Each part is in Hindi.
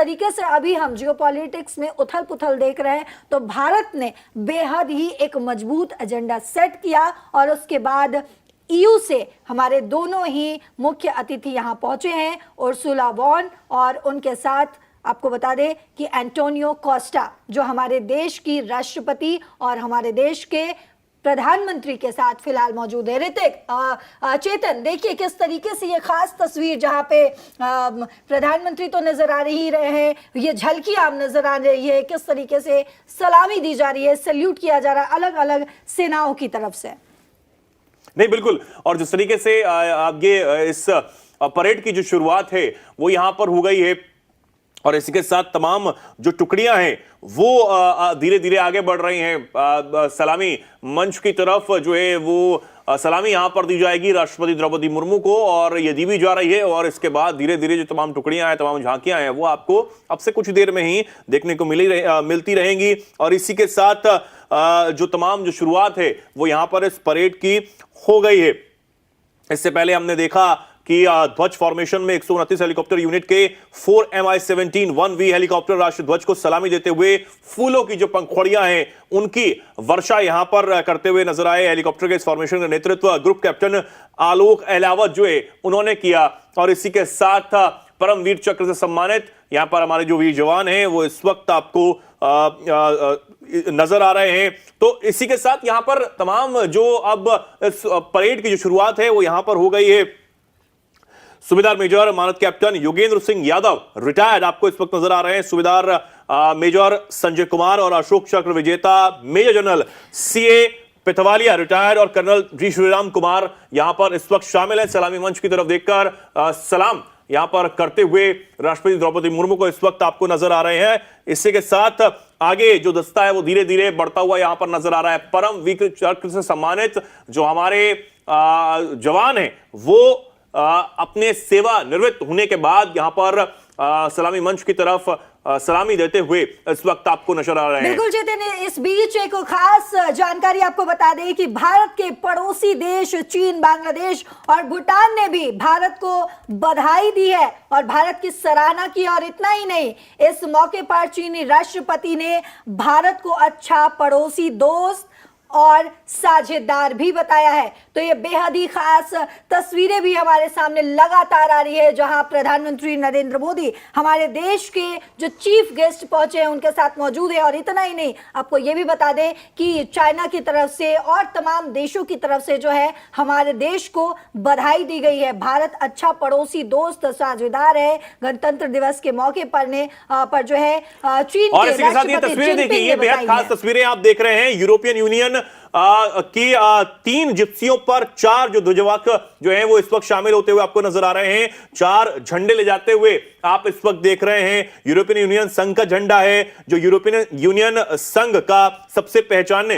तरीके से अभी हम जियोपॉलिटिक्स में उथल पुथल देख रहे हैं, तो भारत ने बेहद ही एक मजबूत एजेंडा सेट किया और उसके बाद ईयू से हमारे दोनों ही मुख्य अतिथि यहां पहुंचे हैं, उर्सुला वॉन और उनके साथ आपको बता दें कि एंटोनियो कोस्टा, जो हमारे देश की राष्ट्रपति और हमारे देश के प्रधानमंत्री के साथ फिलहाल मौजूद है। ऋतिक, चेतन, देखिए किस तरीके से ये खास तस्वीर जहां पे प्रधानमंत्री तो नजर आ ही रहे हैं, ये झलकी आम नजर आ रही है, किस तरीके से सलामी दी जा रही है, सैल्यूट किया जा रहा है अलग अलग सेनाओं की तरफ से। नहीं, बिल्कुल, और जिस तरीके से आगे इस परेड की जो शुरुआत है वो यहां पर हो गई है और इसी के साथ तमाम जो टुकड़ियां हैं वो धीरे धीरे आगे बढ़ रही हैं सलामी मंच की तरफ। जो है वो सलामी यहां पर दी जाएगी राष्ट्रपति द्रौपदी मुर्मू को और ये दी भी जा रही है और इसके बाद धीरे धीरे जो तमाम टुकड़ियां हैं, तमाम झांकियां हैं वो आपको अब से कुछ देर में ही देखने को मिलती रहेंगी। और इसी के साथ जो तमाम जो शुरुआत है वो यहां पर इस परेड की हो गई है। इससे पहले हमने देखा कि ध्वज फॉर्मेशन में 129 हेलीकॉप्टर यूनिट के 4 Mi-17 1V हेलीकॉप्टर राष्ट्रीय ध्वज को सलामी देते हुए फूलों की जो पंखुड़ियां हैं उनकी वर्षा यहां पर करते हुए नजर आए। हेलीकॉप्टर के इस फॉर्मेशन का नेतृत्व ग्रुप कैप्टन आलोक अहलावत जो है उन्होंने किया और इसी के साथ परमवीर चक्र से सम्मानित यहां पर हमारे जो वीर जवान हैं वो इस वक्त आपको नजर आ रहे हैं। तो इसी के साथ यहां पर तमाम जो अब इस परेड की जो शुरुआत है वो यहां पर हो गई है। सूबेदार मेजर मानद कैप्टन योगेंद्र सिंह यादव रिटायर्ड आपको इस वक्त नजर आ रहे हैं। सूबेदार मेजर संजय कुमार और अशोक चक्र विजेता मेजर जनरल सीए पिथवालिया रिटायर्ड और कर्नल जी श्रीराम कुमार यहां पर इस वक्त शामिल है। सलामी मंच की तरफ देखकर सलाम यहां पर करते हुए राष्ट्रपति द्रौपदी मुर्मू को इस वक्त आपको नजर आ रहे हैं। इसी के साथ आगे जो दस्ता है वो धीरे धीरे बढ़ता हुआ यहां पर नजर आ रहा है। परमवीर चक्र से सम्मानित जो हमारे जवान हैं वो अपने सेवा निवृत्त होने के बाद यहां पर सलामी मंच की तरफ सलामी देते हुए इस वक्त आपको नजर आ रहे हैं। बिल्कुल चेतन, इस बीच एक खास जानकारी आपको बता दें कि भारत के पड़ोसी देश चीन, बांग्लादेश और भूटान ने भी भारत को बधाई दी है और भारत की सराहना की। और इतना ही नहीं, इस मौके पर चीनी राष्ट्रपति ने भारत को अच्छा पड़ोसी दोस्त और साझेदार भी बताया है। तो ये बेहद ही खास तस्वीरें भी हमारे सामने लगातार आ रही है, जहां प्रधानमंत्री नरेंद्र मोदी हमारे देश के जो चीफ गेस्ट पहुंचे हैं उनके साथ मौजूद है। और इतना ही नहीं, आपको ये भी बता दें कि चाइना की तरफ से और तमाम देशों की तरफ से जो है हमारे देश को बधाई दी गई है। भारत अच्छा पड़ोसी दोस्त साझेदार है। गणतंत्र दिवस के मौके पर जो है चीन और इसी के साथ ये तस्वीरें देखिए, ये बेहद खास तस्वीरें आप देख रहे हैं। यूरोपियन यूनियन की 3 जिप्सियों पर 4 जो ध्वजवाहक जो हैं वो इस वक्त शामिल होते हुए आपको नजर आ रहे हैं। 4 झंडे ले जाते हुए आप इस वक्त देख रहे हैं। यूरोपियन यूनियन संघ का झंडा है, जो यूरोपियन यूनियन संघ का सबसे पहचानने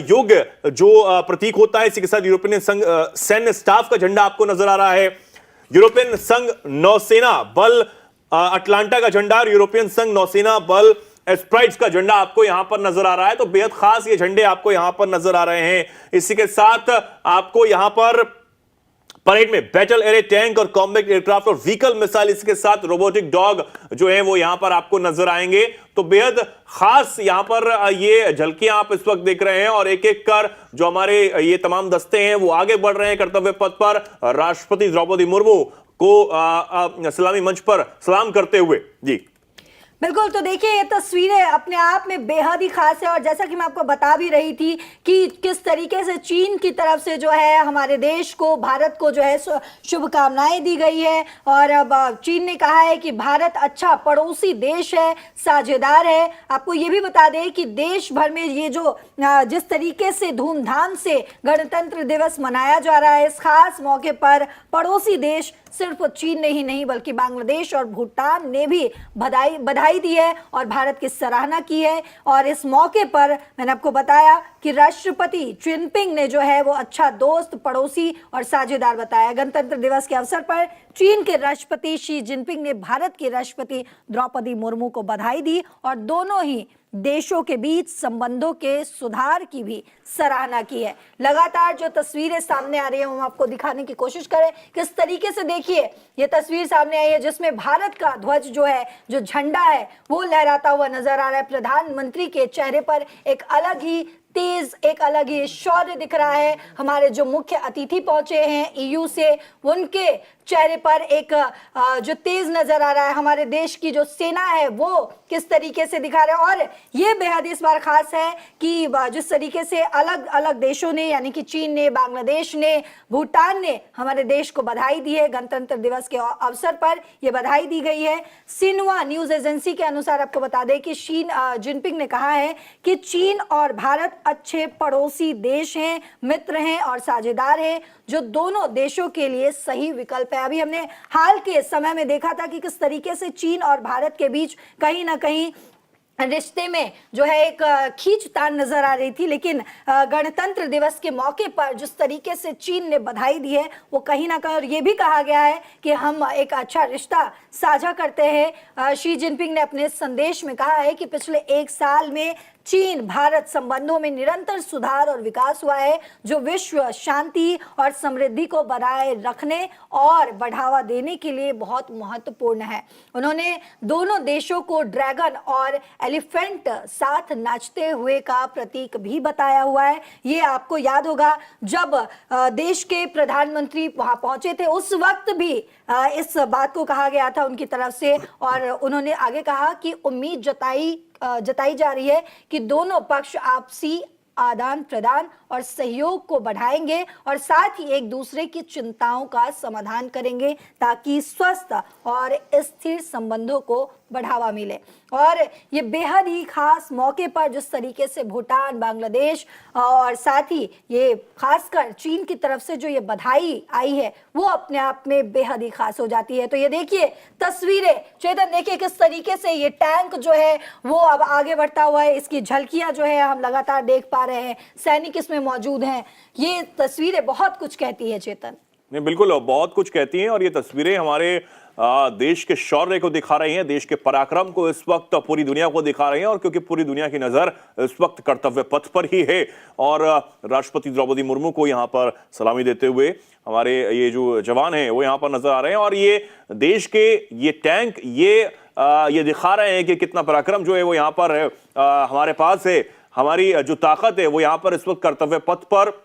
योग्य जो प्रतीक होता है। इसी के साथ यूरोपियन संघ सैन्य स्टाफ का झंडा आपको नजर आ रहा है। यूरोपियन संघ नौसेना बल अटलांटा का झंडा और यूरोपियन संघ नौसेना बल एस्प्राइट्स का झंडा आपको यहां पर नजर आ रहा है। तो बेहद खास ये झंडे आपको यहां पर नजर आ रहे हैं। इसी के साथ आपको यहां पर परेड में बैटल एरे टैंक और कॉम्बैट एयरक्राफ्ट और व्हीकल मिसाइल, इसके साथ रोबोटिक डॉग जो है वो यहां पर आपको नजर आएंगे। तो बेहद खास यहां पर ये झलकियां आप इस वक्त देख रहे हैं और एक एक कर जो हमारे ये तमाम दस्ते हैं वो आगे बढ़ रहे हैं कर्तव्य पथ पर राष्ट्रपति द्रौपदी मुर्मू को सलामी मंच पर सलाम करते हुए। जी बिल्कुल, तो देखिए ये तस्वीरें अपने आप में बेहद ही खास है और जैसा कि मैं आपको बता भी रही थी कि किस तरीके से चीन की तरफ से जो है हमारे देश को, भारत को जो है शुभकामनाएं दी गई है। और अब चीन ने कहा है कि भारत अच्छा पड़ोसी देश है, साझेदार है। आपको ये भी बता दें कि देश भर में ये जो जिस तरीके से धूमधाम से गणतंत्र दिवस मनाया जा रहा है, इस खास मौके पर पड़ोसी देश सिर्फ चीन ने ही नहीं बल्कि बांग्लादेश और भूटान ने भी बधाई दी है और भारत की सराहना की है। और इस मौके पर मैंने आपको बताया कि राष्ट्रपति जिनपिंग ने जो है वो अच्छा दोस्त, पड़ोसी और साझेदार बताया। गणतंत्र दिवस के अवसर पर चीन के राष्ट्रपति शी जिनपिंग ने भारत की राष्ट्रपति द्रौपदी मुर्मू को बधाई दी और दोनों ही देशों के बीच संबंधों के सुधार की भी सराहना की है। लगातार जो तस्वीरें सामने आ रही है हम आपको दिखाने की कोशिश करें। किस तरीके से देखिए ये तस्वीर सामने आई है जिसमें भारत का ध्वज जो है, जो झंडा है, वो लहराता हुआ नजर आ रहा है। प्रधानमंत्री के चेहरे पर एक अलग ही तेज, एक अलग ही शौर्य दिख रहा है। हमारे जो मुख्य अतिथि पहुंचे हैं ईयू से, उनके चेहरे पर एक जो तेज नजर आ रहा है। हमारे देश की जो सेना है वो किस तरीके से दिखा रहे हैं। और ये बेहद इस बार खास है कि जिस तरीके से अलग अलग देशों ने, यानी कि चीन ने, बांग्लादेश ने, भूटान ने हमारे देश को बधाई दी है। गणतंत्र दिवस के अवसर पर यह बधाई दी गई है। सिन्हुआ न्यूज एजेंसी के अनुसार आपको बता दें कि शी जिनपिंग ने कहा है कि चीन और भारत अच्छे पड़ोसी देश हैं, मित्र हैं और साझेदार हैं, जो दोनों देशों के लिए सही विकल्प है। अभी हमने हाल के समय में देखा था कि किस तरीके से चीन और भारत के बीच कहीं ना कहीं रिश्ते में जो है एक खींचतान नजर आ रही थी, लेकिन गणतंत्र दिवस के मौके पर जिस तरीके से चीन ने बधाई दी है वो कहीं ना कहीं, और ये भी कहा गया है कि हम एक अच्छा रिश्ता साझा करते हैं। शी जिनपिंग ने अपने संदेश में कहा है कि पिछले 1 साल में चीन भारत संबंधों में निरंतर सुधार और विकास हुआ है, जो विश्व शांति और समृद्धि को बनाए रखने और बढ़ावा देने के लिए बहुत महत्वपूर्ण है। उन्होंने दोनों देशों को ड्रैगन और एलिफेंट साथ नाचते हुए का प्रतीक भी बताया हुआ है। ये आपको याद होगा जब देश के प्रधानमंत्री वहां पहुंचे थे, उस वक्त भी इस बात को कहा गया था उनकी तरफ से, और उन्होंने आगे कहा कि उम्मीद जताई जा रही है कि दोनों पक्ष आपसी आदान प्रदान और सहयोग को बढ़ाएंगे और साथ ही एक दूसरे की चिंताओं का समाधान करेंगे ताकि स्वस्थ और स्थिर संबंधों को बढ़ावा मिले। और ये बेहद ही खास मौके पर जिस तरीके से भूटान, बांग्लादेश और साथ ही ये खासकर चीन की तरफ से जो ये बधाई आई है वो अपने आप में बेहद ही खास हो जाती है। तो ये देखिए तस्वीरें, चेतन देखिए किस तरीके से ये टैंक जो है वो अब आगे बढ़ता हुआ है, इसकी झलकियां जो है हम लगातार देख पा रहे हैं, सैनिक इसमें मौजूद हैं। ये तस्वीरें बहुत कुछ कहती है चेतन। नहीं, बिल्कुल बहुत कुछ कहती हैं और ये तस्वीरें हमारे देश के शौर्य को दिखा रही हैं, देश के पराक्रम को इस वक्त पूरी दुनिया को दिखा रही हैं। और क्योंकि पूरी दुनिया की नजर इस वक्त कर्तव्य पथ पर ही है और राष्ट्रपति द्रौपदी मुर्मू को यहाँ पर सलामी देते हुए हमारे ये जो जवान हैं वो यहाँ पर नजर आ रहे हैं। और ये देश के ये टैंक ये दिखा रहे हैं कि कितना पराक्रम जो है वो यहाँ पर हमारे पास है। हमारी जो ताकत है वो यहाँ पर इस वक्त कर्तव्य पथ पर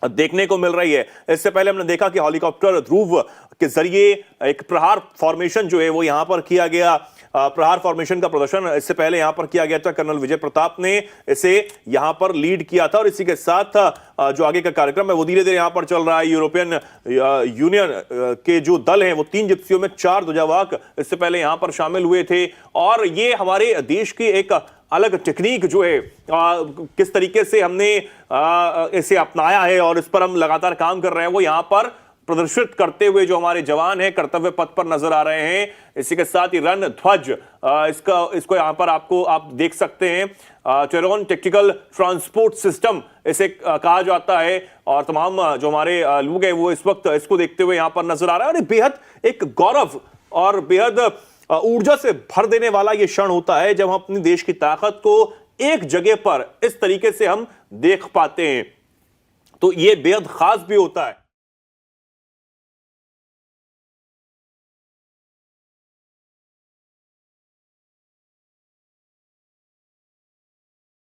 देखने को मिल रही है। इससे पहले हमने देखा कि हेलीकॉप्टर ध्रुव के जरिए एक प्रहार फॉर्मेशन जो है वो यहां पर किया गया। प्रहार फॉर्मेशन का प्रदर्शन इससे पहले यहां पर किया गया था। कर्नल विजय प्रताप ने इसे यहां पर लीड किया था और इसी के साथ जो आगे का कार्यक्रम है वो धीरे धीरे यहां पर चल रहा है। यूरोपियन यूनियन के जो दल हैं वो 3 जिप्सियों में 4 ध्वजावाहक इससे पहले यहां पर शामिल हुए थे। और ये हमारे देश की एक अलग टेक्निक जो है किस तरीके से हमने इसे अपनाया है और इस पर हम लगातार काम कर रहे हैं वो यहां पर प्रदर्शित करते हुए जो हमारे जवान हैं कर्तव्य पथ पर नजर आ रहे हैं। इसी के साथ ही रण ध्वज इसको यहां पर आप देख सकते हैं। टेरोन टेक्टिकल ट्रांसपोर्ट सिस्टम इसे कहा जाता है और तमाम जो हमारे लोग हैं वो इस वक्त इसको देखते हुए यहां पर नजर आ रहा है। और बेहद एक गौरव और बेहद ऊर्जा से भर देने वाला यह क्षण होता है जब हम अपने देश की ताकत को एक जगह पर इस तरीके से हम देख पाते हैं, तो यह बेहद खास भी होता है।